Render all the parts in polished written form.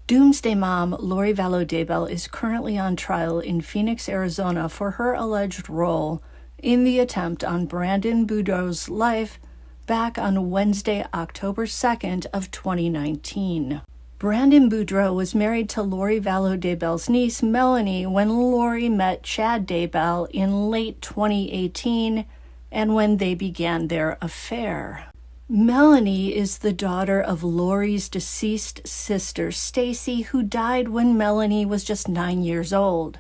Doomsday mom Lori Vallow Daybell is currently on trial in Phoenix, Arizona for her alleged role in the attempt on Brandon Boudreaux's life back on Wednesday, October 2nd of 2019. Brandon Boudreaux was married to Lori Vallow Daybell's niece Melani when Lori met Chad Daybell in late 2018 and when they began their affair. Melani is the daughter of Lori's deceased sister, Stacy, who died when Melani was just 9 years old.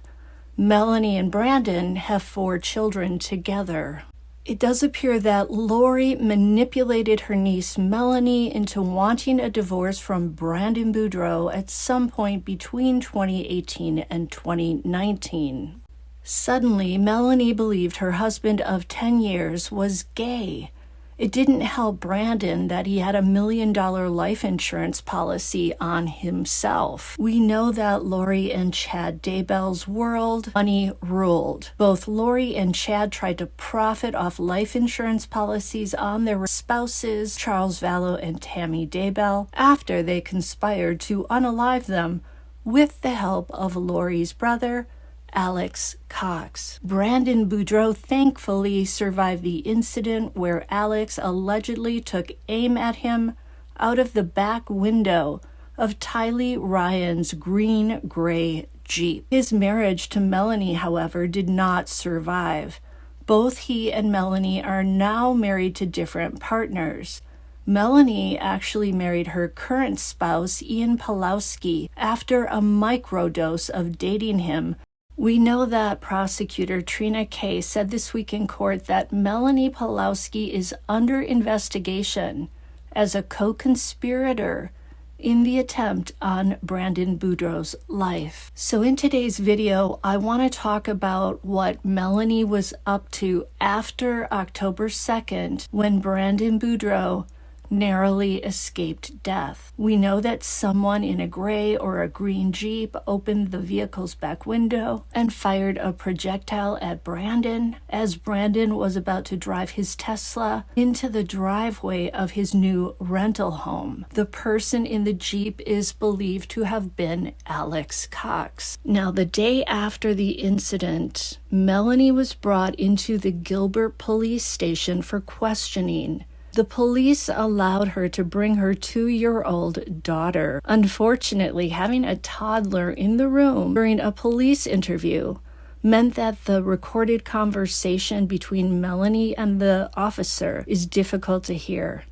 Melani and Brandon have 4 children together. It does appear that Lori manipulated her niece Melani into wanting a divorce from Brandon Boudreaux at some point between 2018 and 2019. Suddenly, Melani believed her husband of 10 years was gay. It didn't help Brandon that he had $1 million life insurance policy on himself. We know that Lori and Chad Daybell's world, money ruled. Both Lori and Chad tried to profit off life insurance policies on their spouses, Charles Vallow and Tammy Daybell, after they conspired to unalive them with the help of Lori's brother, Alex Cox. Brandon Boudreaux thankfully survived the incident where Alex allegedly took aim at him out of the back window of Tylee Ryan's green-gray Jeep. His marriage to Melani, however, did not survive. Both he and Melani are now married to different partners. Melani actually married her current spouse, Ian Pawlowski, after a microdose of dating him. We know that prosecutor Trina Kay said this week in court that Melani Pawlowski is under investigation as a co-conspirator in the attempt on Brandon Boudreaux's life. So in today's video, I want to talk about what Melani was up to after October 2nd when Brandon Boudreaux narrowly escaped death. We know that someone in a gray or a green Jeep opened the vehicle's back window and fired a projectile at Brandon as Brandon was about to drive his Tesla into the driveway of his new rental home. The person in the Jeep is believed to have been Alex Cox. Now, the day after the incident, Melani was brought into the Gilbert police station for questioning. The police allowed her to bring her 2-year-old daughter. Unfortunately, having a toddler in the room during a police interview meant that the recorded conversation between Melani and the officer is difficult to hear.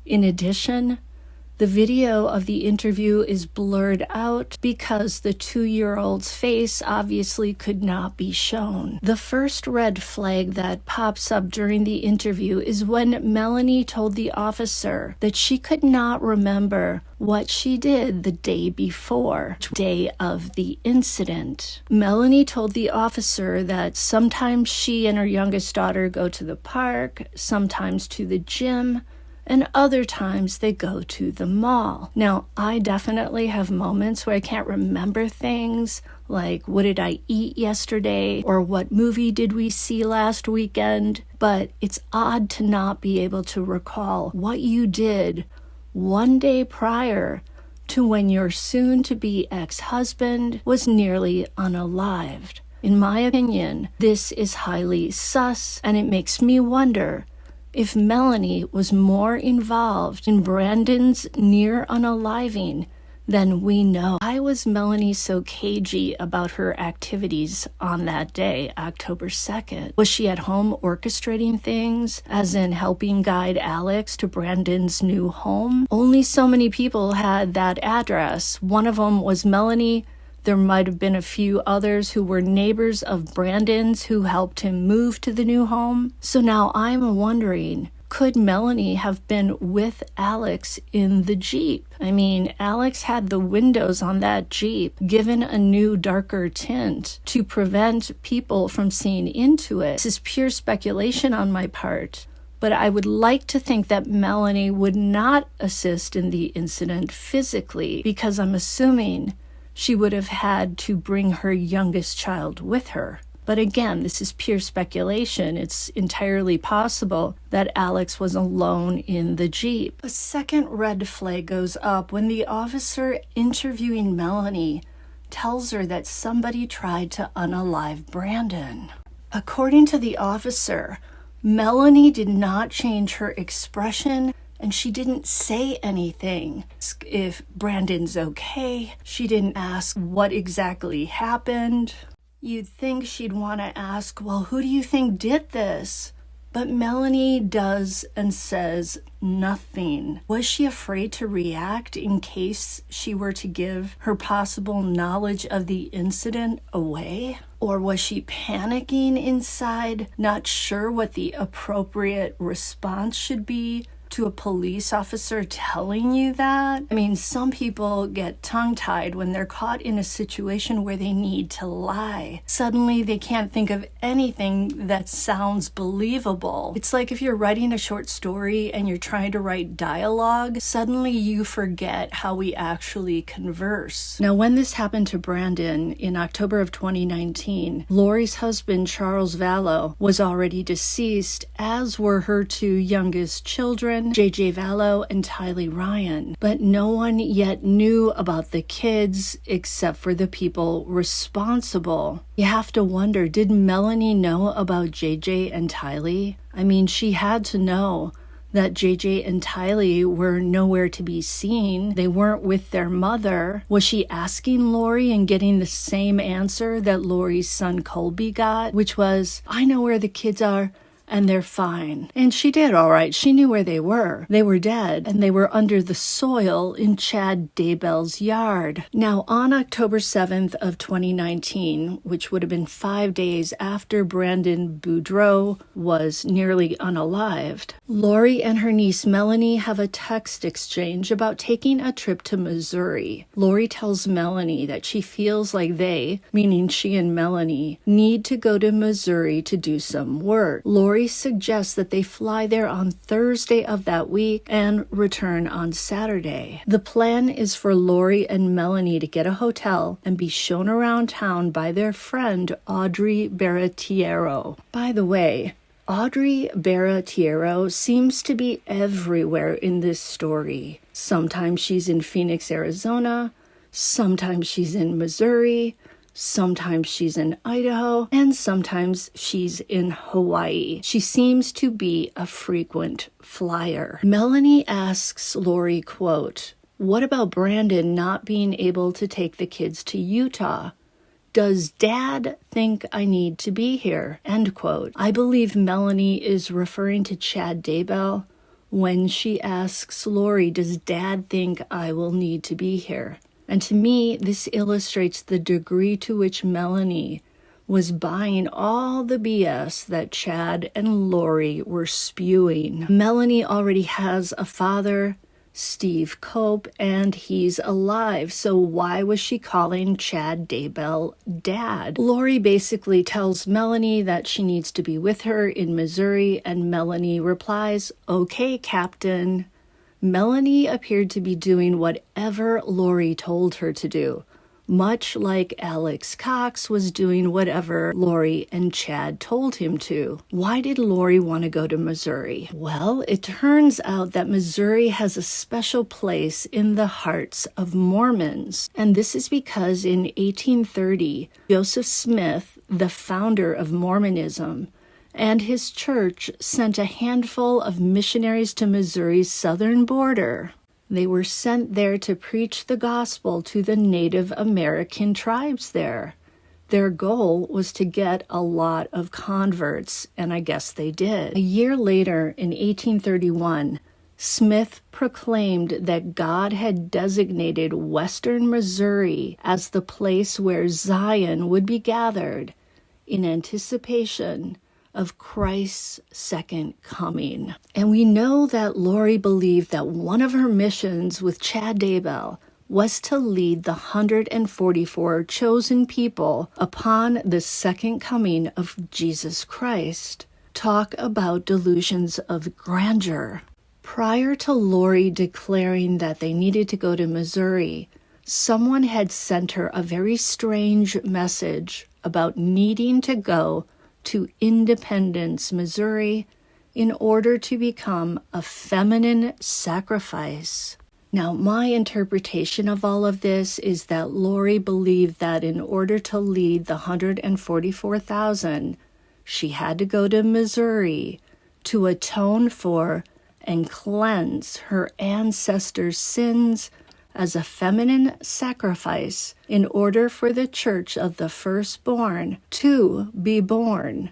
In addition, the video of the interview is blurred out because the 2-year-old's face obviously could not be shown. The first red flag that pops up during the interview is when Melani told the officer that she could not remember what she did the day before, day of the incident. Melani told the officer that sometimes she and her youngest daughter go to the park, sometimes to the gym, and other times they go to the mall. Now, I definitely have moments where I can't remember things, like what did I eat yesterday, or what movie did we see last weekend, but it's odd to not be able to recall what you did one day prior to when your soon-to-be ex-husband was nearly unalived. In my opinion, this is highly sus, and it makes me wonder if Melani was more involved in Brandon's near unaliving than we know. Why was Melani so cagey about her activities on that day, October 2nd? Was she at home orchestrating things, as in helping guide Alex to Brandon's new home? Only so many people had that address. One of them was Melani. There might have been a few others who were neighbors of Brandon's who helped him move to the new home. So now I'm wondering, could Melani have been with Alex in the Jeep? I mean, Alex had the windows on that Jeep given a new darker tint to prevent people from seeing into it. This is pure speculation on my part, but I would like to think that Melani would not assist in the incident physically, because I'm assuming she would have had to bring her youngest child with her. But again, this is pure speculation. It's entirely possible that Alex was alone in the Jeep. A second red flag goes up when the officer interviewing Melani tells her that somebody tried to unalive Brandon. According to the officer, Melani did not change her expression and she didn't say anything. If Brandon's okay, she didn't ask what exactly happened. You'd think she'd want to ask, well, who do you think did this? But Melani does and says nothing. Was she afraid to react in case she were to give her possible knowledge of the incident away? Or was she panicking inside, not sure what the appropriate response should be to a police officer telling you that? I mean, some people get tongue-tied when they're caught in a situation where they need to lie. Suddenly, they can't think of anything that sounds believable. It's like if you're writing a short story and you're trying to write dialogue, suddenly you forget how we actually converse. Now, when this happened to Brandon in October of 2019, Lori's husband, Charles Vallow, was already deceased, as were her two youngest children, JJ Vallow and Tylee Ryan. But no one yet knew about the kids except for the people responsible. You have to wonder, did Melani know about JJ and Tylee? I mean, she had to know that JJ and Tylee were nowhere to be seen. They weren't with their mother. Was she asking Lori and getting the same answer that Lori's son Colby got, which was, I know where the kids are, and they're fine. And she did all right. She knew where they were. They were dead, and they were under the soil in Chad Daybell's yard. Now, on October 7th of 2019, which would have been 5 days after Brandon Boudreaux was nearly unalived, Lori and her niece Melani have a text exchange about taking a trip to Missouri. Lori tells Melani that she feels like they, meaning she and Melani, need to go to Missouri to do some work. Lori suggests that they fly there on Thursday of that week and return on Saturday. The plan is for Lori and Melani to get a hotel and be shown around town by their friend Audrey Baratiero. By the way, Audrey Baratiero seems to be everywhere in this story. Sometimes she's in Phoenix, Arizona. Sometimes she's in Missouri. Sometimes she's in Idaho, and sometimes she's in Hawaii. She seems to be a frequent flyer. Melani asks Lori, quote, "What about Brandon not being able to take the kids to Utah? Does Dad think I need to be here?" End quote. I believe Melani is referring to Chad Daybell when she asks Lori, does Dad think I will need to be here? And to me, this illustrates the degree to which Melani was buying all the BS that Chad and Lori were spewing. Melani already has a father, Steve Cope, and he's alive. So why was she calling Chad Daybell Dad? Lori basically tells Melani that she needs to be with her in Missouri, and Melani replies, "Okay, Captain." Melani appeared to be doing whatever Lori told her to do, much like Alex Cox was doing whatever Lori and Chad told him to. Why did Lori want to go to Missouri? Well, it turns out that Missouri has a special place in the hearts of Mormons, and this is because in 1830, Joseph Smith, the founder of Mormonism, and his church sent a handful of missionaries to Missouri's southern border. They were sent there to preach the gospel to the Native American tribes there. Their goal was to get a lot of converts, and I guess they did. A year later, in 1831, Smith proclaimed that God had designated western Missouri as the place where Zion would be gathered in anticipation of Christ's second coming. And we know that Lori believed that one of her missions with Chad Daybell was to lead the 144 chosen people upon the second coming of Jesus Christ. Talk about delusions of grandeur. Prior to Lori declaring that they needed to go to Missouri, someone had sent her a very strange message about needing to go to Independence, Missouri, in order to become a feminine sacrifice. Now, my interpretation of all of this is that Lori believed that in order to lead the 144,000, she had to go to Missouri to atone for and cleanse her ancestors' sins as a feminine sacrifice in order for the church of the firstborn to be born.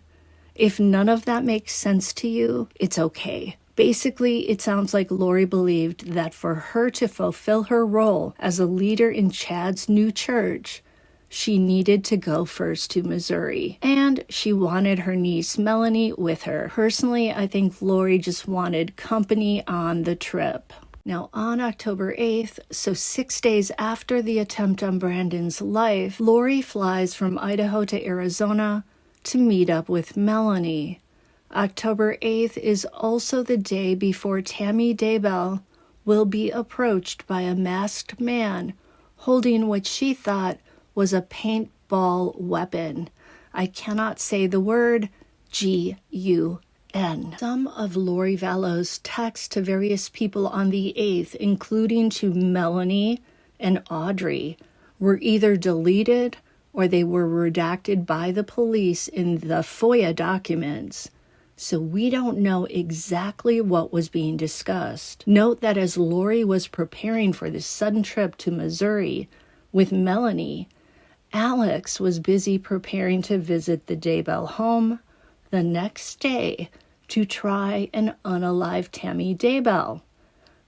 If none of that makes sense to you, it's okay. Basically, it sounds like Lori believed that for her to fulfill her role as a leader in Chad's new church, she needed to go first to Missouri. And she wanted her niece Melani with her. Personally, I think Lori just wanted company on the trip. Now, on October 8th, so 6 days after the attempt on Brandon's life, Lori flies from Idaho to Arizona to meet up with Melani. October 8th is also the day before Tammy Daybell will be approached by a masked man holding what she thought was a paintball weapon. I cannot say the word G-U-N. Some of Lori Vallow's texts to various people on the 8th, including to Melani and Audrey, were either deleted or they were redacted by the police in the FOIA documents. So we don't know exactly what was being discussed. Note that as Lori was preparing for this sudden trip to Missouri with Melani, Alex was busy preparing to visit the Daybell home the next day to try and unalive Tammy Daybell.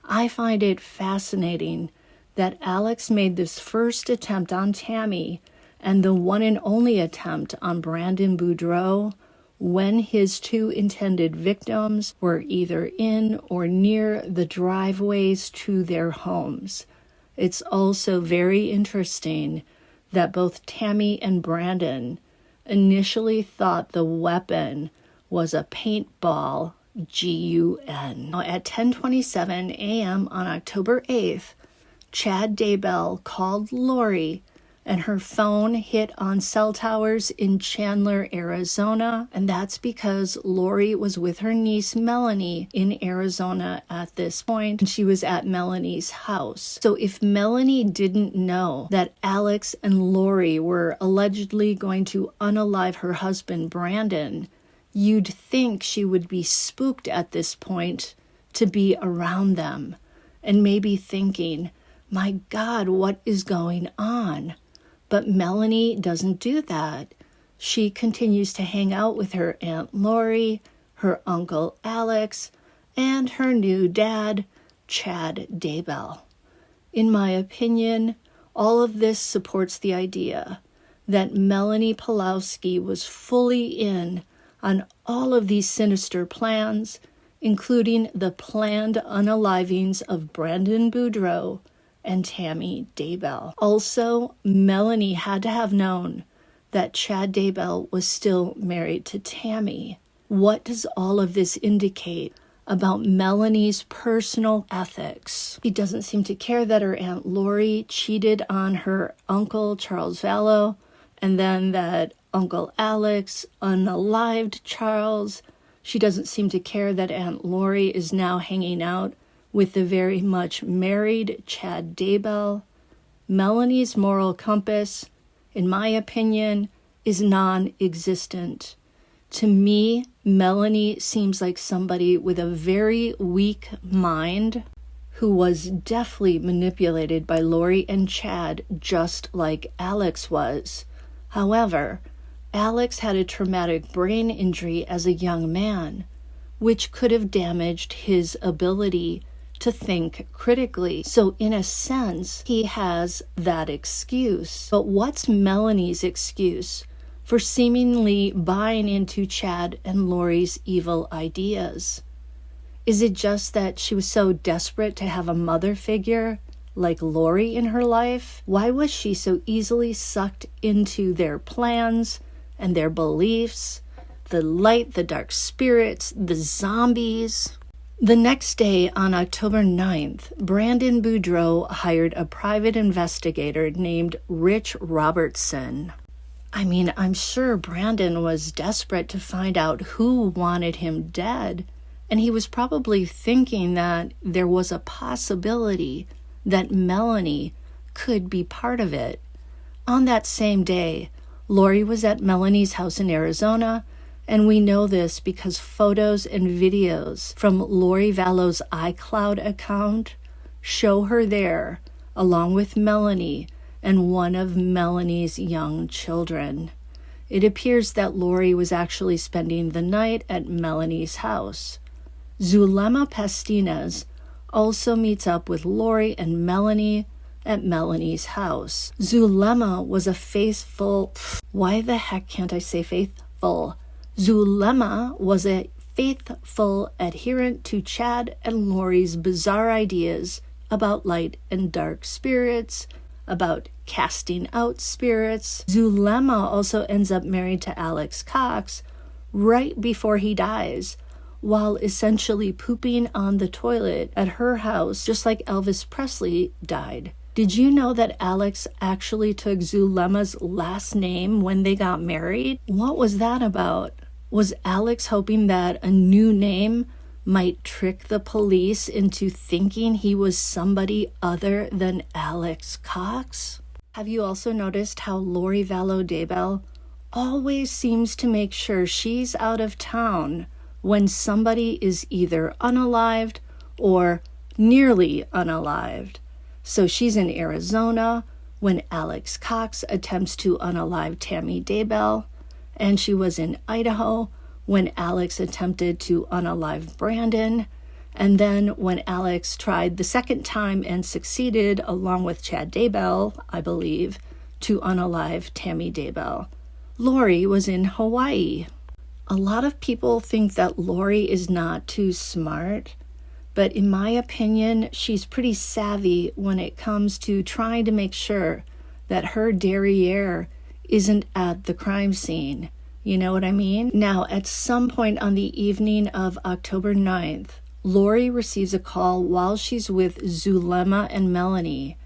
I find it fascinating that Alex made this first attempt on Tammy and the one and only attempt on Brandon Boudreaux when his two intended victims were either in or near the driveways to their homes. It's also very interesting that both Tammy and Brandon initially thought the weapon was a paintball, G-U-N. Now, at 10:27 a.m. on October 8th, Chad Daybell called Lori and her phone hit on cell towers in Chandler, Arizona, and that's because Lori was with her niece Melani in Arizona at this point, and she was at Melani's house. So if Melani didn't know that Alex and Lori were allegedly going to unalive her husband Brandon, you'd think she would be spooked at this point to be around them, and maybe thinking, my God, what is going on? But Melani doesn't do that. She continues to hang out with her Aunt Lori, her Uncle Alex, and her new dad, Chad Daybell. In my opinion, all of this supports the idea that Melani Pawlowski was fully in on all of these sinister plans, including the planned unalivings of Brandon Boudreaux and Tammy Daybell. Also, Melani had to have known that Chad Daybell was still married to Tammy. What does all of this indicate about Melani's personal ethics? She doesn't seem to care that her Aunt Lori cheated on her uncle, Charles Vallow, and then that Uncle Alex unalived Charles. She doesn't seem to care that Aunt Lori is now hanging out with the very much married Chad Daybell. Melani's moral compass, in my opinion, is non-existent. To me, Melani seems like somebody with a very weak mind who was deftly manipulated by Lori and Chad just like Alex was. However, Alex had a traumatic brain injury as a young man, which could have damaged his ability to think critically. So in a sense, he has that excuse. But what's Melani's excuse for seemingly buying into Chad and Lori's evil ideas? Is it just that she was so desperate to have a mother figure like Lori in her life? Why was she so easily sucked into their plans and their beliefs? The light, the dark spirits, the zombies. The next day, on October 9th, Brandon Boudreaux hired a private investigator named Rich Robertson. I mean, I'm sure Brandon was desperate to find out who wanted him dead, and he was probably thinking that there was a possibility that Melani could be part of it. On that same day, Lori was at Melani's house in Arizona, and we know this because photos and videos from Lori Vallow's iCloud account show her there, along with Melani and one of Melani's young children. It appears that Lori was actually spending the night at Melani's house. Zulema Pastinas also meets up with Lori and Melani at Melani's house. Zulema was a faithful... Why the heck can't I say faithful? Zulema was a faithful adherent to Chad and Lori's bizarre ideas about light and dark spirits, about casting out spirits. Zulema also ends up married to Alex Cox right before he dies, while essentially pooping on the toilet at her house, just like Elvis Presley died. Did you know that Alex actually took Zulema's last name when they got married? What was that about? Was Alex hoping that a new name might trick the police into thinking he was somebody other than Alex Cox? Have you also noticed how Lori Vallow Daybell always seems to make sure she's out of town when somebody is either unalived or nearly unalived? So she's in Arizona when Alex Cox attempts to unalive Tammy Daybell, and she was in Idaho when Alex attempted to unalive Brandon, and then when Alex tried the second time and succeeded, along with Chad Daybell, I believe, to unalive Tammy Daybell. Lori was in Hawaii. A lot of people think that Lori is not too smart, but in my opinion, she's pretty savvy when it comes to trying to make sure that her derriere isn't at the crime scene. You know what I mean? Now, at some point on the evening of October 9th, Lori receives a call while she's with Zulema and Melani,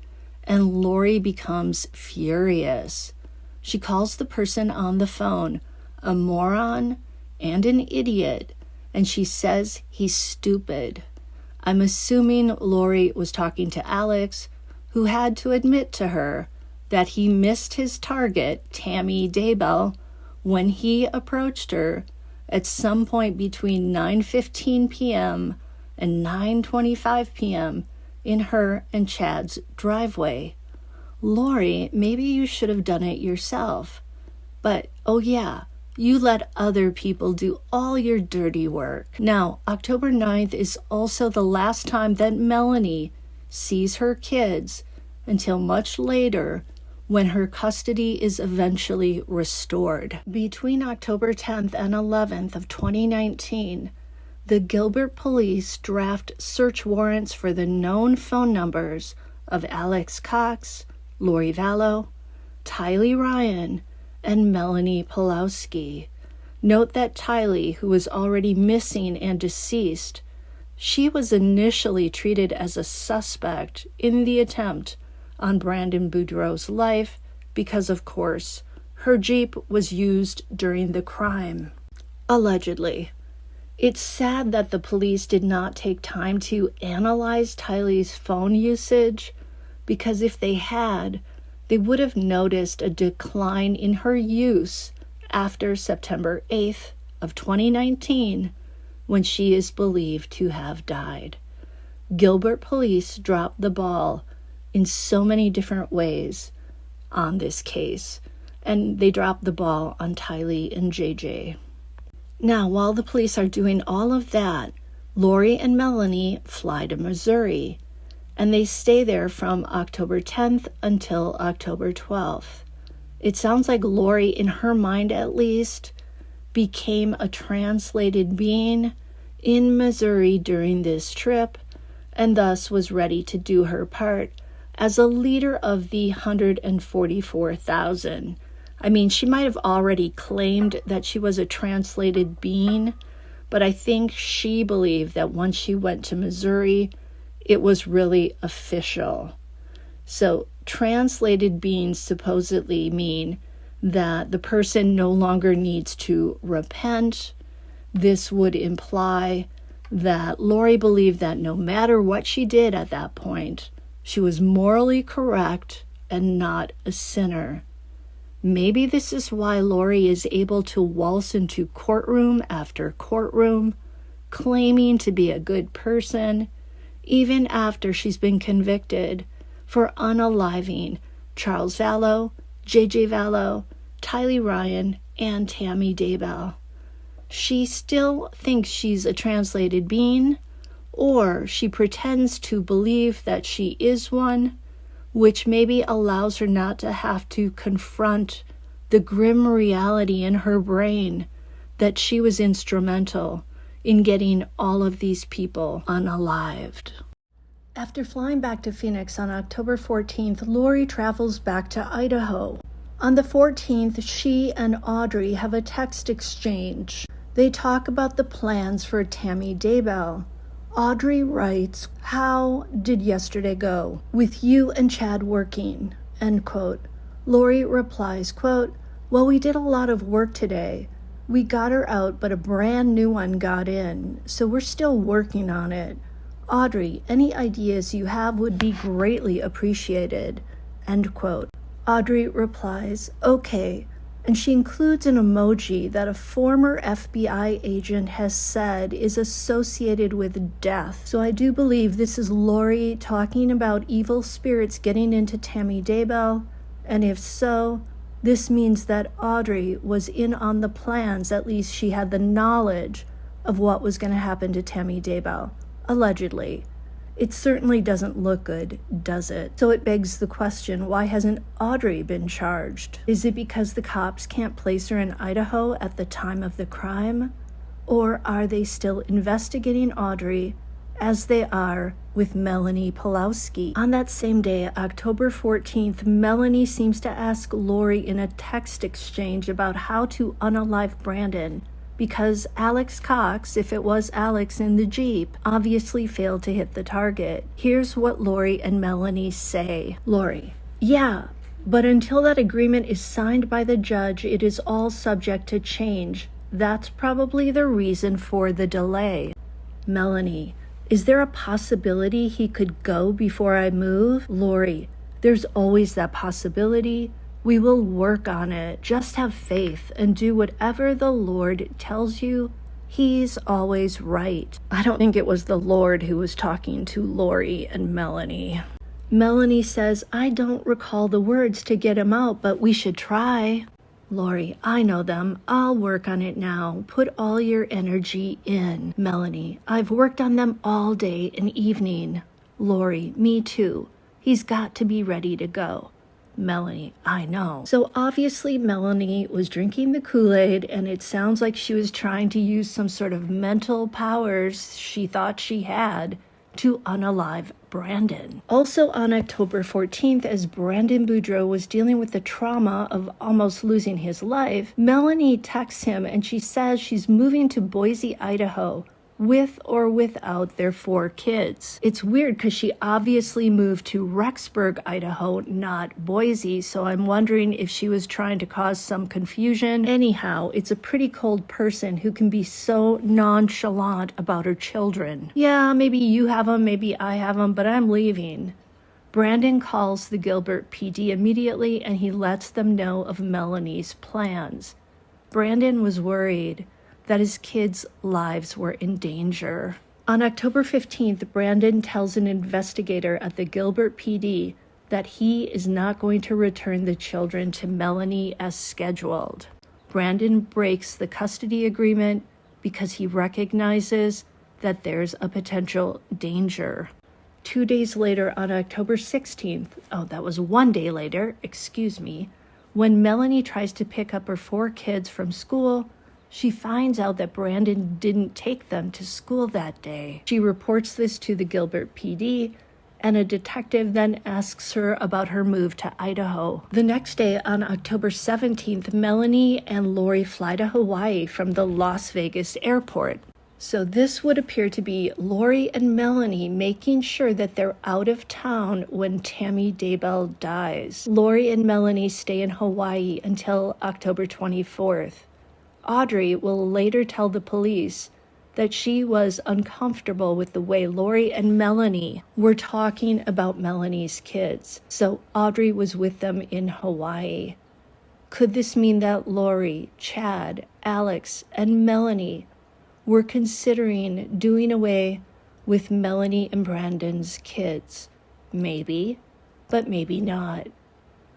and Lori becomes furious. She calls the person on the phone a moron and an idiot, and she says he's stupid. I'm assuming Lori was talking to Alex, who had to admit to her that he missed his target, Tammy Daybell, when he approached her at some point between 9:15 p.m. and 9:25 p.m. in her and Chad's driveway. Lori, maybe you should have done it yourself. But, oh yeah, you let other people do all your dirty work. Now, October 9th is also the last time that Melani sees her kids until much later when her custody is eventually restored. Between October 10th and 11th of 2019, the Gilbert police draft search warrants for the known phone numbers of Alex Cox, Lori Vallow, Tylee Ryan, and Melani Pawlowski. Note that Tylee, who was already missing and deceased, she was initially treated as a suspect in the attempt on Brandon Boudreaux's life because, of course, her Jeep was used during the crime. Allegedly. It's sad that the police did not take time to analyze Tylee's phone usage, because if they had, they would have noticed a decline in her use after September 8th of 2019, when she is believed to have died. Gilbert police dropped the ball in so many different ways on this case, and they dropped the ball on Tylee and JJ. Now, while the police are doing all of that, Lori and Melani fly to Missouri, and they stay there from October 10th until October 12th. It sounds like Lori, in her mind at least, became a translated being in Missouri during this trip, and thus was ready to do her part as a leader of the 144,000. I mean, she might have already claimed that she was a translated being, but I think she believed that once she went to Missouri, it was really official. So translated beings supposedly mean that the person no longer needs to repent. This would imply that Lori believed that no matter what she did at that point, she was morally correct and not a sinner. Maybe this is why Lori is able to waltz into courtroom after courtroom, claiming to be a good person, even after she's been convicted for unaliving Charles Vallow, J.J. Vallow, Tylee Ryan, and Tammy Daybell. She still thinks she's a translated being, or she pretends to believe that she is one, which maybe allows her not to have to confront the grim reality in her brain that she was instrumental in getting all of these people unalived. After flying back to Phoenix on October 14th, Lori travels back to Idaho. On the 14th, she and Audrey have a text exchange. They talk about the plans for Tammy Daybell. Audrey writes, "How did yesterday go? With you and Chad working?" End quote. Lori replies, quote, "Well, we did a lot of work today. We got her out, but a brand new one got in, so we're still working on it. Audrey, any ideas you have would be greatly appreciated." End quote. Audrey replies, "Okay," and she includes an emoji that a former FBI agent has said is associated with death. So I do believe this is Lori talking about evil spirits getting into Tammy Daybell, and if so, this means that Audrey was in on the plans. At least she had the knowledge of what was going to happen to Tammy Daybell, allegedly. It certainly doesn't look good, does it? So it begs the question, why hasn't Audrey been charged? Is it because the cops can't place her in Idaho at the time of the crime? Or are they still investigating Audrey as they are with Melani Pawlowski? On that same day, October 14th, Melani seems to ask Lori in a text exchange about how to unalive Brandon, because Alex Cox, if it was Alex in the Jeep, obviously failed to hit the target. Here's what Lori and Melani say. Lori: "Yeah, but until that agreement is signed by the judge, it is all subject to change. That's probably the reason for the delay." Melani: "Is there a possibility he could go before I move?" Lori: "There's always that possibility. We will work on it. Just have faith and do whatever the Lord tells you. He's always right." I don't think it was the Lord who was talking to Lori and Melani. Melani says, "I don't recall the words to get him out, but we should try." Lori: "I know them. I'll work on it now. Put all your energy in." Melani: "I've worked on them all day and evening." Lori: "Me too. He's got to be ready to go." Melani: "I know." So obviously Melani was drinking the Kool-Aid, and it sounds like she was trying to use some sort of mental powers she thought she had to unalive Brandon. Also on October 14th, as Brandon Boudreaux was dealing with the trauma of almost losing his life, Melani texts him and she says she's moving to Boise, Idaho, with or without their 4 kids. It's weird because she obviously moved to Rexburg, Idaho, not Boise, so I'm wondering if she was trying to cause some confusion. Anyhow, it's a pretty cold person who can be so nonchalant about her children. "Yeah, maybe you have them, maybe I have them, but I'm leaving." Brandon calls the Gilbert PD immediately and he lets them know of Melani's plans. Brandon was worried that his kids' lives were in danger. On October 15th, Brandon tells an investigator at the Gilbert PD that he is not going to return the children to Melani as scheduled. Brandon breaks the custody agreement because he recognizes that there's a potential danger. 2 days later, on October 16th, that was 1 day later, when Melani tries to pick up her 4 kids from school, she finds out that Brandon didn't take them to school that day. She reports this to the Gilbert PD, and a detective then asks her about her move to Idaho. The next day, on October 17th, Melani and Lori fly to Hawaii from the Las Vegas airport. So this would appear to be Lori and Melani making sure that they're out of town when Tammy Daybell dies. Lori and Melani stay in Hawaii until October 24th. Audrey will later tell the police that she was uncomfortable with the way Lori and Melani were talking about Melani's kids. So Audrey was with them in Hawaii. Could this mean that Lori, Chad, Alex, and Melani were considering doing away with Melani and Brandon's kids? Maybe, but maybe not.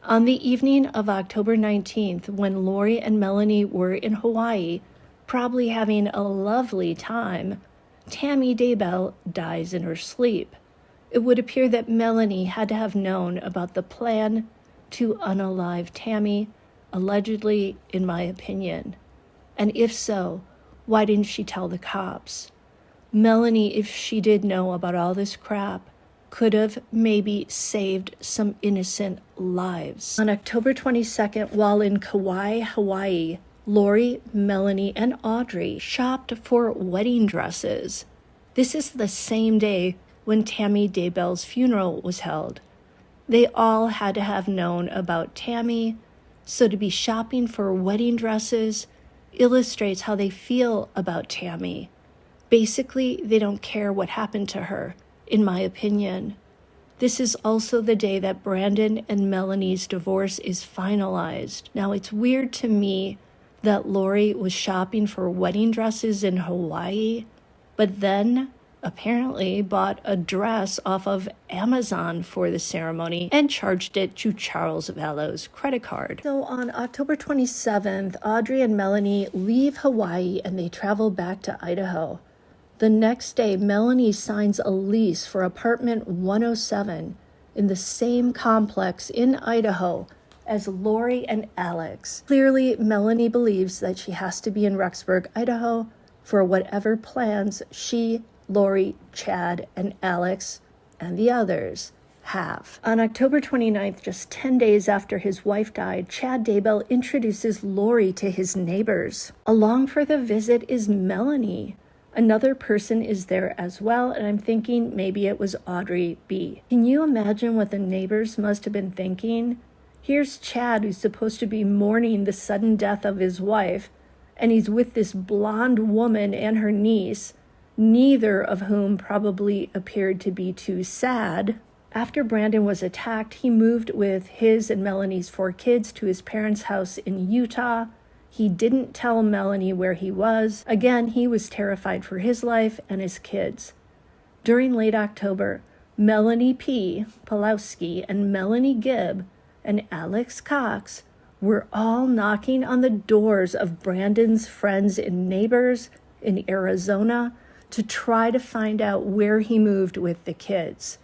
On the evening of October 19th, when Lori and Melani were in Hawaii, probably having a lovely time, Tammy Daybell dies in her sleep. It would appear that Melani had to have known about the plan to unalive Tammy, allegedly, in my opinion. And if so, why didn't she tell the cops? Melani, if she did know about all this crap, could have maybe saved some innocent lives. On October 22nd, while in Kauai, Hawaii, Lori, Melani, and Audrey shopped for wedding dresses. This is the same day when Tammy Daybell's funeral was held. They all had to have known about Tammy, so to be shopping for wedding dresses illustrates how they feel about Tammy. Basically, they don't care what happened to her, in my opinion. This is also the day that Brandon and Melani's divorce is finalized. Now, it's weird to me that Lori was shopping for wedding dresses in Hawaii, but then apparently bought a dress off of Amazon for the ceremony and charged it to Charles Vallow's credit card. So on October 27th, Audrey and Melani leave Hawaii and they travel back to Idaho. The next day, Melani signs a lease for apartment 107 in the same complex in Idaho as Lori and Alex. Clearly, Melani believes that she has to be in Rexburg, Idaho for whatever plans she, Lori, Chad, and Alex, and the others have. On October 29th, just 10 days after his wife died, Chad Daybell introduces Lori to his neighbors. Along for the visit is Melani. Another person is there as well, and I'm thinking maybe it was Audrey B. Can you imagine what the neighbors must have been thinking? Here's Chad, who's supposed to be mourning the sudden death of his wife, and he's with this blonde woman and her niece, neither of whom probably appeared to be too sad. After Brandon was attacked, he moved with his and Melani's 4 kids to his parents' house in Utah. He didn't tell Melani where he was. Again, he was terrified for his life and his kids. During late October, Melani P. Pawlowski and Melanie Gibb and Alex Cox were all knocking on the doors of Brandon's friends and neighbors in Arizona to try to find out where he moved with the kids.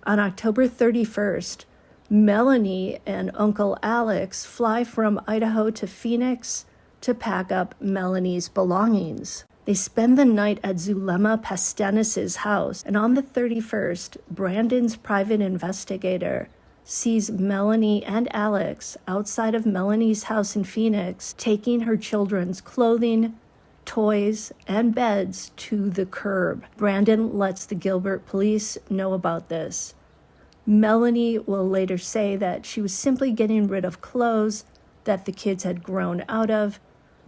On October 31st, Melani and Uncle Alex fly from Idaho to Phoenix to pack up Melani's belongings. They spend the night at Zulema Pastanis' house, and on the 31st, Brandon's private investigator sees Melani and Alex outside of Melani's house in Phoenix, taking her children's clothing, toys, and beds to the curb. Brandon lets the Gilbert police know about this. Melani will later say that she was simply getting rid of clothes that the kids had grown out of,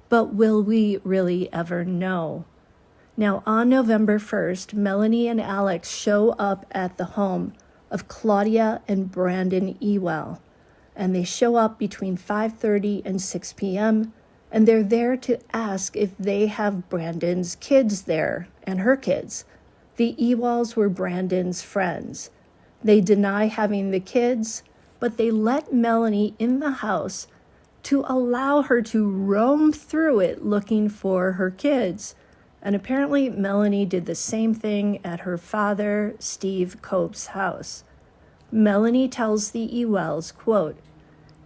but will we really ever know? Now, on November 1st, Melani and Alex show up at the home of Claudia and Brandon Ewell, and they show up between 5:30 and 6 p.m., and they're there to ask if they have Brandon's kids there and her kids. The Ewells were Brandon's friends. They deny having the kids, but they let Melani in the house to allow her to roam through it looking for her kids. And apparently Melani did the same thing at her father, Steve Cope's house. Melani tells the Ewells, quote,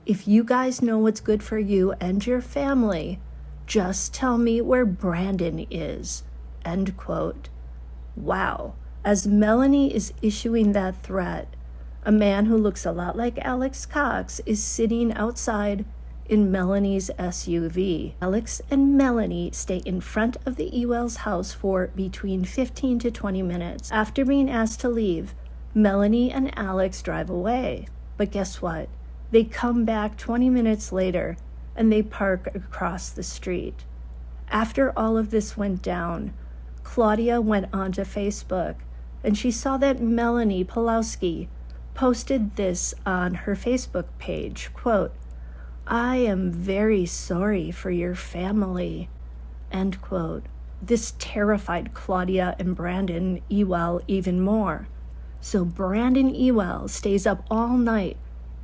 "If you guys know what's good for you and your family, just tell me where Brandon is," end quote. Wow. As Melani is issuing that threat, a man who looks a lot like Alex Cox is sitting outside in Melani's SUV. Alex and Melani stay in front of the Ewells' house for between 15 to 20 minutes. After being asked to leave, Melani and Alex drive away. But guess what? They come back 20 minutes later and they park across the street. After all of this went down, Claudia went onto Facebook and she saw that Melani Pawlowski posted this on her Facebook page, quote, "I am very sorry for your family," end quote. This terrified Claudia and Brandon Ewell even more. So Brandon Ewell stays up all night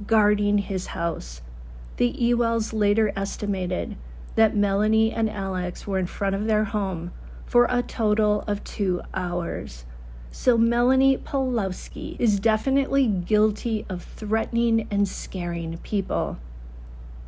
guarding his house. The Ewells later estimated that Melani and Alex were in front of their home for a total of 2 hours. So Melani Pawlowski is definitely guilty of threatening and scaring people.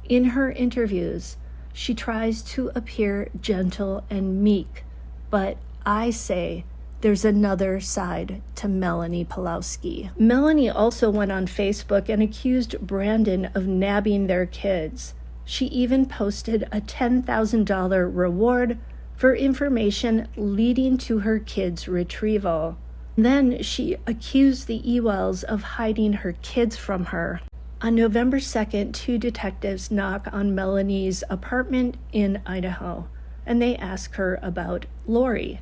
In her interviews, she tries to appear gentle and meek, but I say there's another side to Melani Pawlowski. Melani also went on Facebook and accused Brandon of nabbing their kids. She even posted a $10,000 reward for information leading to her kids' retrieval. Then she accused the Ewells of hiding her kids from her. On November 2nd, 2 detectives knock on Melani's apartment in Idaho, and they ask her about Lori.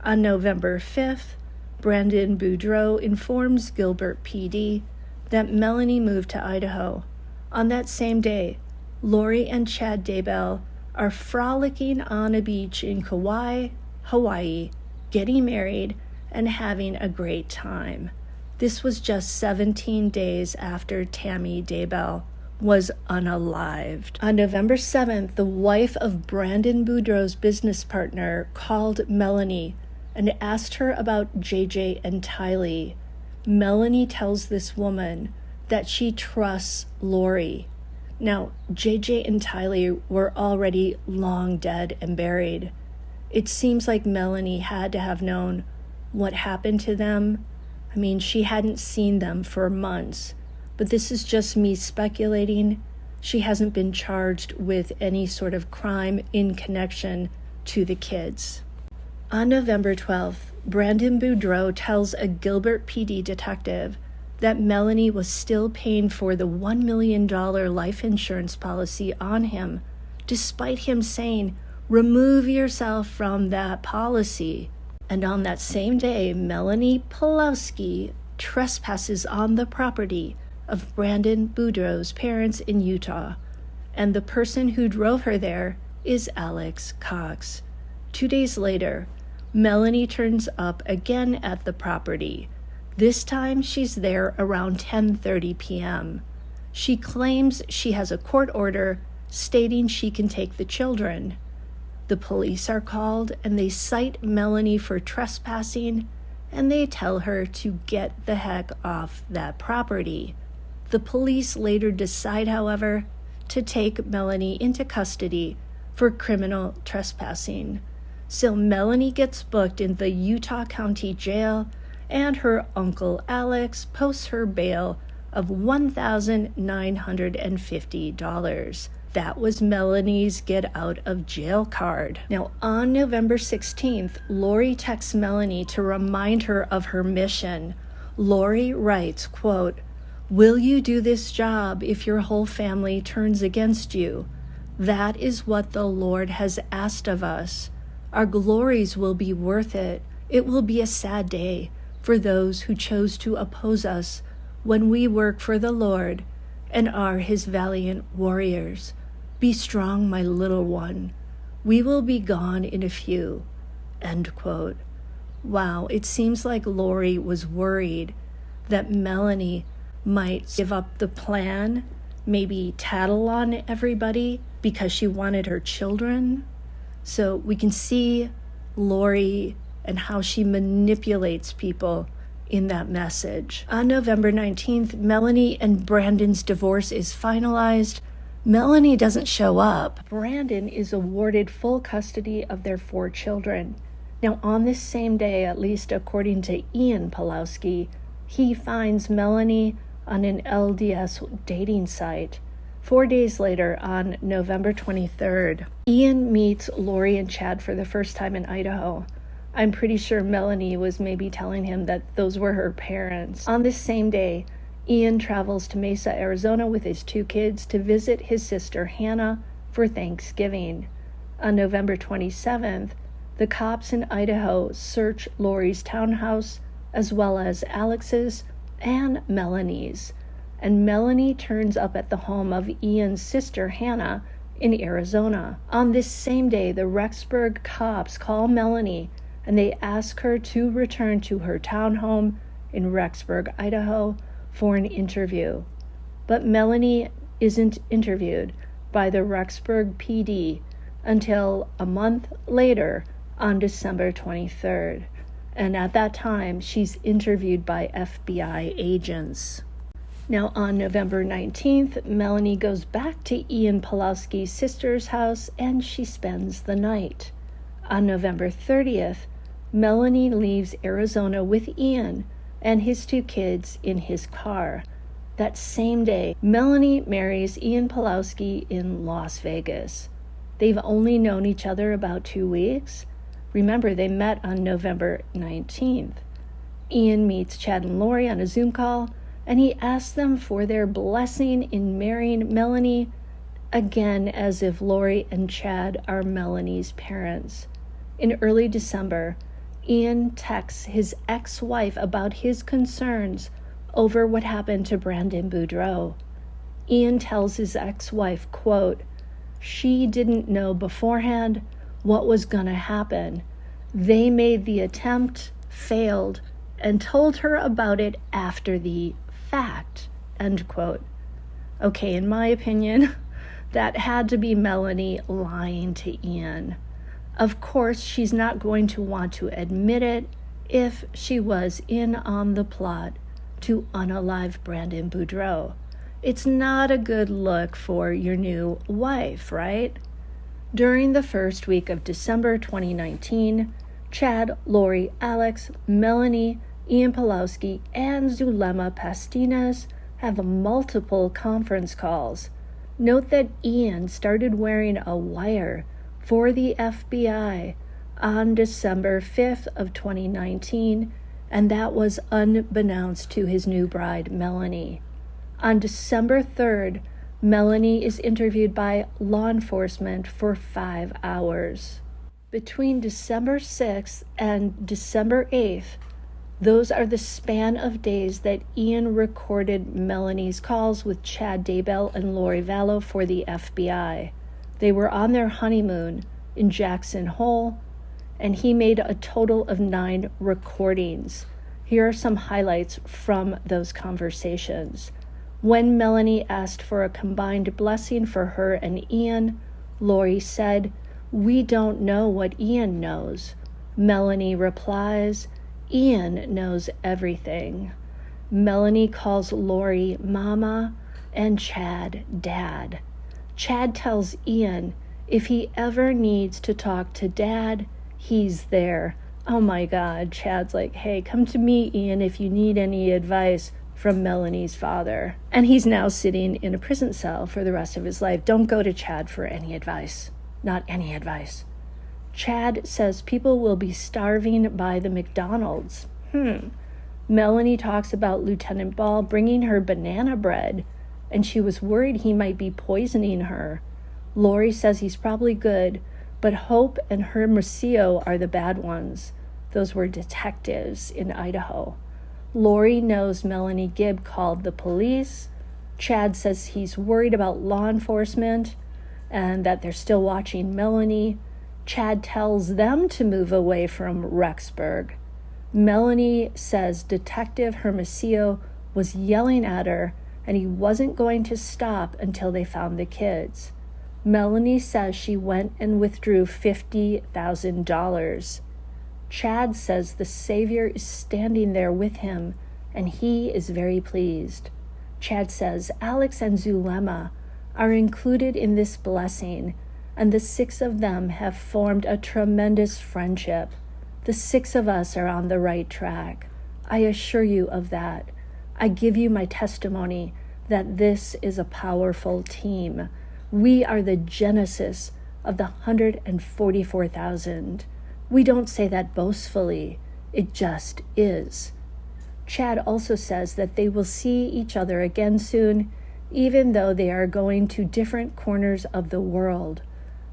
On November 5th, Brandon Boudreaux informs Gilbert PD that Melani moved to Idaho. On that same day, Lori and Chad Daybell are frolicking on a beach in Kauai, Hawaii, getting married and having a great time. This was just 17 days after Tammy Daybell was unalived. On November 7th, the wife of Brandon Boudreaux's business partner called Melani and asked her about JJ and Tylee. Melani tells this woman that she trusts Lori. Now, JJ and Tylee were already long dead and buried. It seems like Melani had to have known what happened to them. I mean, she hadn't seen them for months, but this is just me speculating. She hasn't been charged with any sort of crime in connection to the kids. On November 12th, Brandon Boudreaux tells a Gilbert PD detective that Melani was still paying for the $1 million life insurance policy on him, despite him saying, "Remove yourself from that policy." And on that same day, Melani Pawlowski trespasses on the property of Brandon Boudreaux's parents in Utah, and the person who drove her there is Alex Cox. 2 days later, Melani turns up again at the property. This time she's there around 10:30 p.m. She claims she has a court order stating she can take the children. The police are called and they cite Melani for trespassing, and they tell her to get the heck off that property. The police later decide, however, to take Melani into custody for criminal trespassing. So Melani gets booked in the Utah County Jail, and her uncle Alex posts her bail of $1,950. That was Melani's get out of jail card. Now, on November 16th, Lori texts Melani to remind her of her mission. Lori writes, quote, "Will you do this job if your whole family turns against you? That is what the Lord has asked of us. Our glories will be worth it. It will be a sad day for those who chose to oppose us when we work for the Lord and are his valiant warriors. Be strong, my little one. We will be gone in a few." End quote. Wow, it seems like Lori was worried that Melani might give up the plan, maybe tattle on everybody because she wanted her children. So we can see Lori and how she manipulates people in that message. On November 19th, Melani and Brandon's divorce is finalized. Melani doesn't show up. Brandon is awarded full custody of their 4 children. Now, on this same day, at least according to Ian Pawlowski, he finds Melani on an LDS dating site. 4 days later, on November 23rd, Ian meets Lori and Chad for the first time in Idaho. I'm pretty sure Melani was maybe telling him that those were her parents. On this same day, Ian travels to Mesa, Arizona with his 2 kids to visit his sister Hannah for Thanksgiving. On November 27th, the cops in Idaho search Lori's townhouse as well as Alex's and Melani's. And Melani turns up at the home of Ian's sister Hannah in Arizona. On this same day, the Rexburg cops call Melani and they ask her to return to her townhome in Rexburg, Idaho for an interview. But Melani isn't interviewed by the Rexburg PD until a month later on December 23rd. And at that time, she's interviewed by FBI agents. Now, on November 19th, Melani goes back to Ian Pawlowski's sister's house and she spends the night. On November 30th, Melani leaves Arizona with Ian and his 2 kids in his car. That same day, Melani marries Ian Pawlowski in Las Vegas. They've only known each other about 2 weeks. Remember, they met on November 19th. Ian meets Chad and Lori on a Zoom call, and he asks them for their blessing in marrying Melani, again as if Lori and Chad are Melani's parents. In early December, Ian texts his ex-wife about his concerns over what happened to Brandon Boudreaux. Ian tells his ex-wife, quote, "She didn't know beforehand what was going to happen. They made the attempt, failed, and told her about it after the fact," end quote. Okay, in my opinion, that had to be Melani lying to Ian. Of course, she's not going to want to admit it if she was in on the plot to unalive Brandon Boudreaux. It's not a good look for your new wife, right? During the first week of December 2019, Chad, Lori, Alex, Melani, Ian Pawlowski, and Zulema Pastinas have multiple conference calls. Note that Ian started wearing a wire for the FBI on December 5th of 2019, and that was unbeknownst to his new bride, Melani. On December 3rd, Melani is interviewed by law enforcement for 5 hours. Between December 6th and December 8th, those are the span of days that Ian recorded Melani's calls with Chad Daybell and Lori Vallow for the FBI. They were on their honeymoon in Jackson Hole, and he made a total of 9 recordings. Here are some highlights from those conversations. When Melani asked for a combined blessing for her and Ian, Lori said, "We don't know what Ian knows." Melani replies, "Ian knows everything." Melani calls Lori Mama and Chad Dad. Chad tells Ian if he ever needs to talk to Dad, he's there. Oh my God, Chad's like, "Hey, come to me, Ian, if you need any advice from Melani's father." And he's now sitting in a prison cell for the rest of his life. Don't go to Chad for any advice. Not any advice. Chad says people will be starving by the McDonald's. Melani talks about Lieutenant Ball bringing her banana bread, and she was worried he might be poisoning her. Lori says he's probably good, but Hope and Hermosillo are the bad ones. Those were detectives in Idaho. Lori knows Melani Gibb called the police. Chad says he's worried about law enforcement and that they're still watching Melani. Chad tells them to move away from Rexburg. Melani says Detective Hermosillo was yelling at her and he wasn't going to stop until they found the kids. Melani says she went and withdrew $50,000. Chad says the Savior is standing there with him and he is very pleased. Chad says Alex and Zulema are included in this blessing, and the 6 of them have formed a tremendous friendship. The 6 of us are on the right track. I assure you of that. I give you my testimony that this is a powerful team. We are the genesis of the 144,000. We don't say that boastfully. It just is. Chad also says that they will see each other again soon, even though they are going to different corners of the world.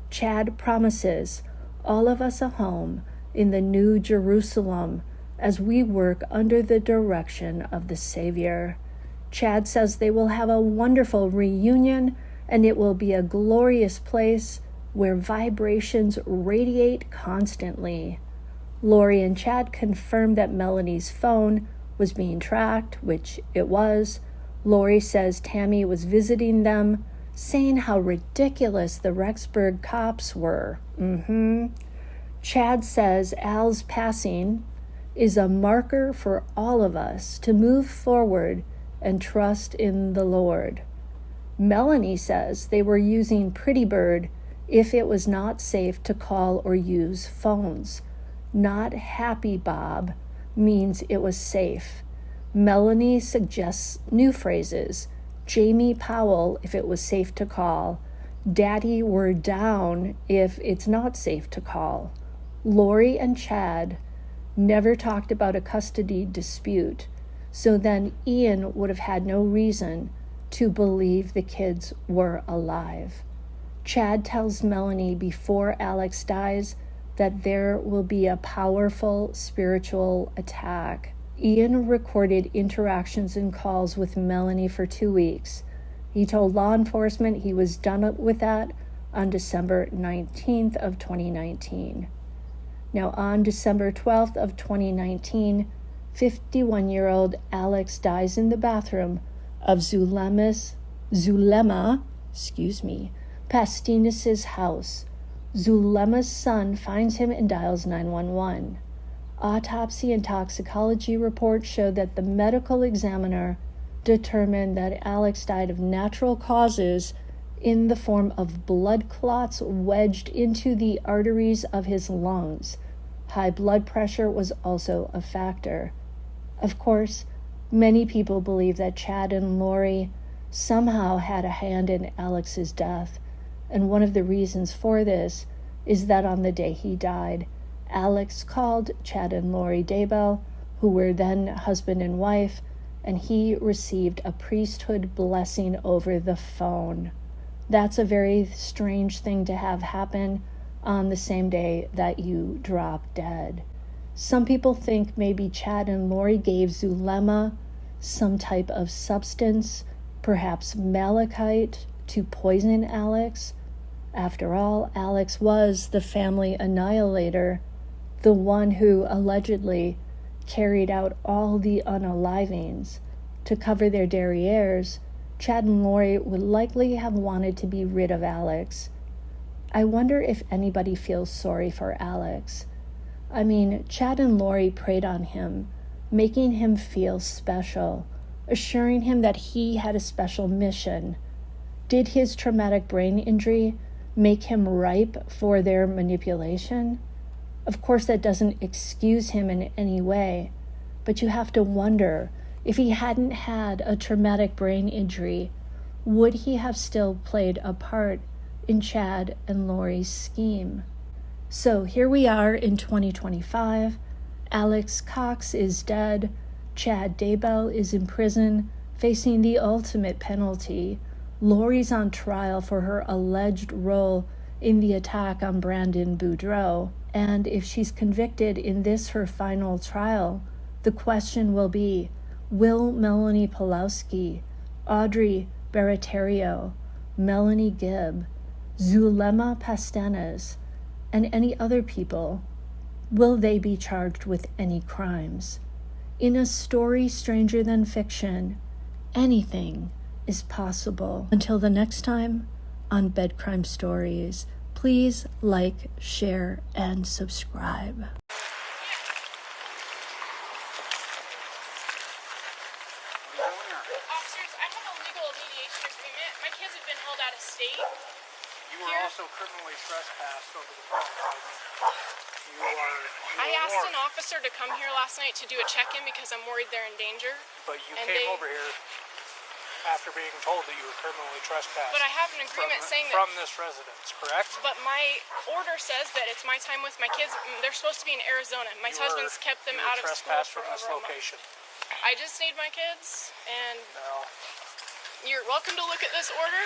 Chad promises all of us a home in the New Jerusalem as we work under the direction of the Savior. Chad says they will have a wonderful reunion, and it will be a glorious place where vibrations radiate constantly. Lori and Chad confirmed that Melani's phone was being tracked, which it was. Lori says Tammy was visiting them, saying how ridiculous the Rexburg cops were. Chad says Al's passing is a marker for all of us to move forward and trust in the Lord. Melani says they were using Pretty Bird if it was not safe to call or use phones. Not Happy Bob means it was safe. Melani suggests new phrases. Jamie Powell if it was safe to call. Daddy, we're down if it's not safe to call. Lori and Chad never talked about a custody dispute, so then Ian would have had no reason to believe the kids were alive. Chad tells Melani before Alex dies that there will be a powerful spiritual attack. Ian recorded interactions and calls with Melani for 2 weeks. He told law enforcement he was done with that on December 19th of 2019. Now on December 12th of 2019, 51-year-old Alex dies in the bathroom of Zulema Pastinas' house. Zulema's son finds him and dials 911. Autopsy and toxicology reports showed that the medical examiner determined that Alex died of natural causes in the form of blood clots wedged into the arteries of his lungs. High blood pressure was also a factor. Of course, many people believe that Chad and Lori somehow had a hand in Alex's death, and one of the reasons for this is that on the day he died, Alex called Chad and Lori Daybell, who were then husband and wife, and he received a priesthood blessing over the phone. That's a very strange thing to have happen on the same day that you drop dead. Some people think maybe Chad and Lori gave Zulema some type of substance, perhaps malachite, to poison Alex. After all, Alex was the family annihilator, the one who allegedly carried out all the unalivings. To cover their derrieres, Chad and Lori would likely have wanted to be rid of Alex. I wonder if anybody feels sorry for Alex. I mean, Chad and Lori preyed on him, making him feel special, assuring him that he had a special mission. Did his traumatic brain injury make him ripe for their manipulation? Of course, that doesn't excuse him in any way, but you have to wonder, if he hadn't had a traumatic brain injury, would he have still played a part in Chad and Lori's scheme? So here we are in 2025. Alex Cox is dead. Chad Daybell is in prison, facing the ultimate penalty. Lori's on trial for her alleged role in the attack on Brandon Boudreaux. And if she's convicted in this, her final trial, the question will be, will Melani Pawlowski, Audrey Baratario, Melanie Gibb, Zulema Pastinas, and any other people, will they be charged with any crimes? In a story stranger than fiction, anything is possible. Until the next time on Bed Crime Stories, please like, share, and subscribe. Officers, I have a legal mediation agreement. My kids have been held out of state. You were also criminally trespassed over the phone. I asked an officer to come here last night to do a check-in because I'm worried they're in danger. But you came over here after being told that you were criminally trespassed. But I have an agreement saying that. From this residence, correct? But my order says that it's my time with my kids. They're supposed to be in Arizona. My husband's kept them out of school trespassed for from this over a month. location. I just need my kids, and No. you're welcome to look at this order.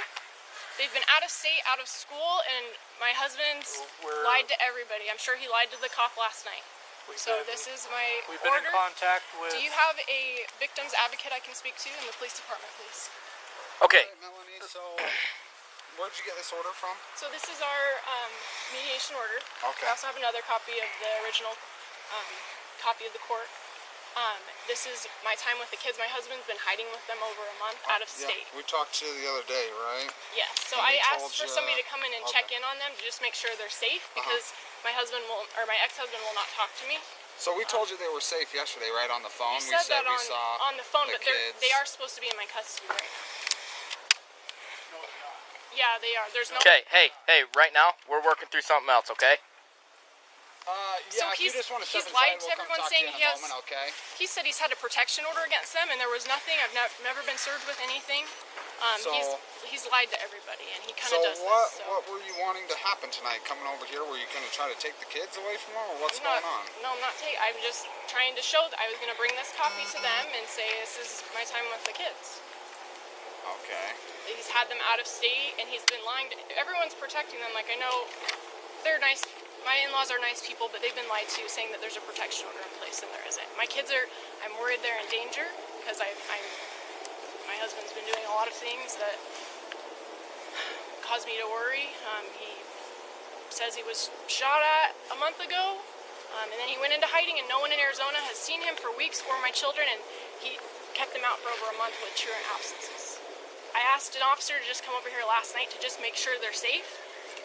They've been out of state, out of school, and my husband's lied to everybody. I'm sure he lied to the cop last night. This is my We've order. been in contact with... Do you have a victim's advocate I can speak to in the police department, please? Okay. Hey, Melanie, so where'd you get this order from? So this is our mediation order. Okay. I also have another copy of the original copy of the court. This is my time with the kids. My husband's been hiding with them over a month out of state. Yeah, we talked to you the other day, right? Yes. So And I he asked told for you- somebody to come in and check in on them to just make sure they're safe because my husband will, or my ex-husband will not talk to me. So we told you they were safe yesterday, right, on the phone? You We said that we saw on the phone, but kids. they are supposed to be in my custody right now. Yeah, they are. There's no. Okay, hey, right now, we're working through something else, okay? Yeah, So if you just want to he's step lied inside, to we'll come everyone talk saying to he you in has. a moment, okay? He said he's had a protection order against them, and there was nothing. I've never been served with anything. So- He's lied to everybody, and he kind So of does what this. So what were you wanting to happen tonight? Coming over here, were you going to try to take the kids away from them, or what's I'm not, going on? No, I'm not taking. I'm just trying to show that I was going to bring this copy to them and say this is my time with the kids. Okay. He's had them out of state, and he's been lying to. Everyone's protecting them. Like I know, they're nice. My in-laws are nice people, but they've been lied to, saying that there's a protection order in place, and there isn't. My kids are. I'm worried they're in danger because my husband's been doing a lot of things that cause me to worry. He says he was shot at a month ago, and then he went into hiding, and no one in Arizona has seen him for weeks or my children, and he kept them out for over a month with truant absences. I asked an officer to just come over here last night to just make sure they're safe,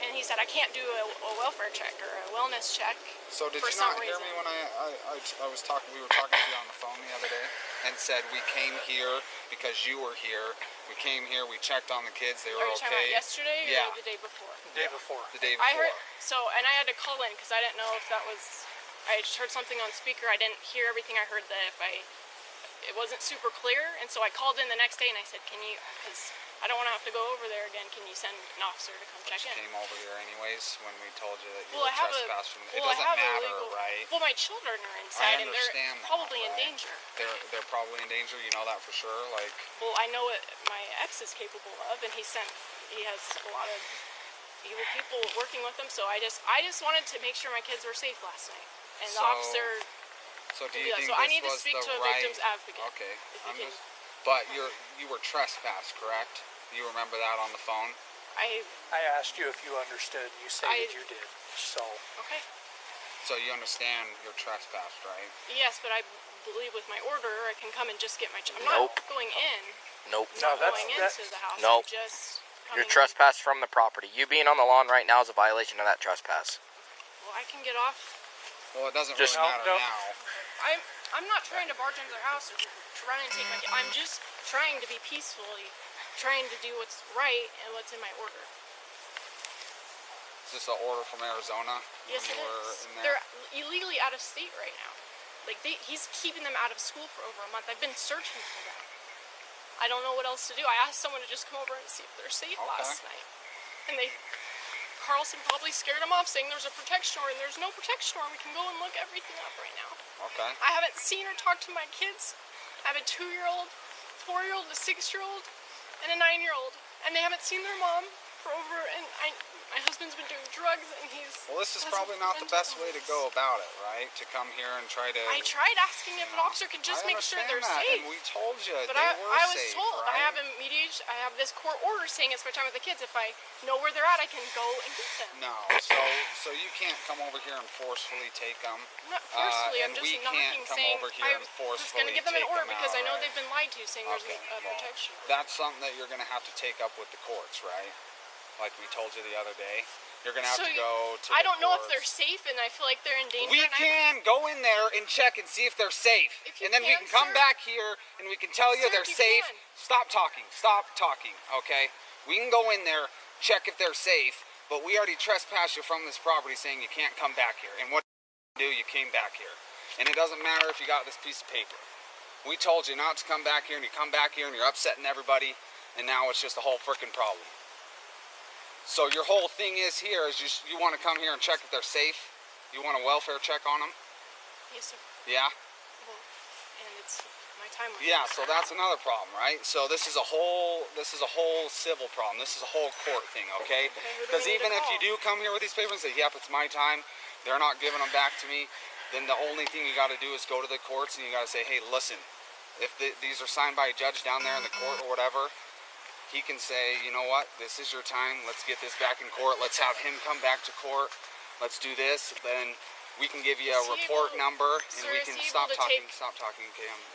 and he said I can't do a welfare check or a wellness check. So did for you some not hear reason. me when I was talking? We were talking to you on the phone the other day, and said we came here because you were here. We came here. We checked on the kids. They were Are you talking okay. about yesterday or Yeah. the day before? The day before. The day before. I heard and I had to call in because I didn't know if that was. I just heard something on speaker. I didn't hear everything. I heard that it wasn't super clear, and so I called in the next day and I said, "Can you? Because I don't want to have to go over there again. Can you send an officer to come check You in?" came over here anyways when we told you that you Well, were I have trespassed from. It I doesn't have a matter, legal. right? Well, my children are I inside, and they're understand that, probably in right? danger. They're probably in danger. You know that for sure. Like. Well, I know what my ex is capable of, and he has a lot of evil people working with him. So I just wanted to make sure my kids were safe last night, and the officer. So do do you that. think So this I need to was speak the to a right? victim's advocate. Okay, If you can. But you were trespassed, correct? You remember that on the phone? I asked you if you understood. You stated you did. So. okay. So you understand you're trespassed, right? Yes, but I believe with my order, I can come and just get my. I'm Nope. not going in. Nope. I'm not that's- going that's- into the house. Nope. I'm just. You're coming in. trespassed from the property. You being on the lawn right now is a violation of that trespass. Well, I can get off. Well, it doesn't Just- really matter No. now. I'm not trying to barge into their house or to run and take my. I'm just trying to be peacefully, trying to do what's right and what's in my order. Is this an order from Arizona? Yes, when it you were is. in there? They're illegally out of state right now. Like he's keeping them out of school for over a month. I've been searching for them. I don't know what else to do. I asked someone to just come over and see if they're safe last night, and Carlson probably scared them off, saying there's a protection order, and there's no protection order. We can go and look everything up right now. Okay. I haven't seen or talked to my kids. I have a 2-year-old, 4-year-old, a 6-year-old, and a 9-year-old, and they haven't seen their mom for over. And my husband's been doing drugs, and Well, this is probably not the best way to go about it, right? To come here and try to. I tried asking if an officer could just I make sure they're understand that, safe. And we told you But they were I was safe, told right? I have a mediation. I have this court order saying it's my time with the kids. If I know where they're at, I can go and get them. No, so you can't come over here and forcefully take them. Not forcefully. and I'm just we can't knocking, come saying over here I'm and just forcefully going to give them an take order them because out, I know right? they've been lied to, saying there's Okay, a well, protection order. that's something that you're going to have to take up with the courts, right? Like we told you the other day. You're going to have to go to I the don't know if courts. they're safe, and I feel like they're in danger. We and can go in there and check and see if they're safe. If you And then we can, can come sir. back here and we can tell you Sir, they're if you safe. can. Stop talking, okay? We can go in there, check if they're safe, but we already trespassed you from this property saying you can't come back here. And what you do, you came back here. And it doesn't matter if you got this piece of paper. We told you not to come back here, and you come back here, and you're upsetting everybody, and now it's just a whole freaking problem. So your whole thing is here is you want to come here and check if they're safe? You want a welfare check on them? Yes, sir. Yeah? Well, and it's my time. Yeah, so that's another problem, right? So this is a whole civil problem. This is a whole court thing, okay? Because even if you do come here with these papers and say, yep, it's my time, they're not giving them back to me, then the only thing you got to do is go to the courts and you got to say, hey, listen, if these are signed by a judge down there in the court or whatever, he can say, you know what, this is your time, let's get this back in court, let's have him come back to court, let's do this, then we can give you a report number, and we can stop talking, okay?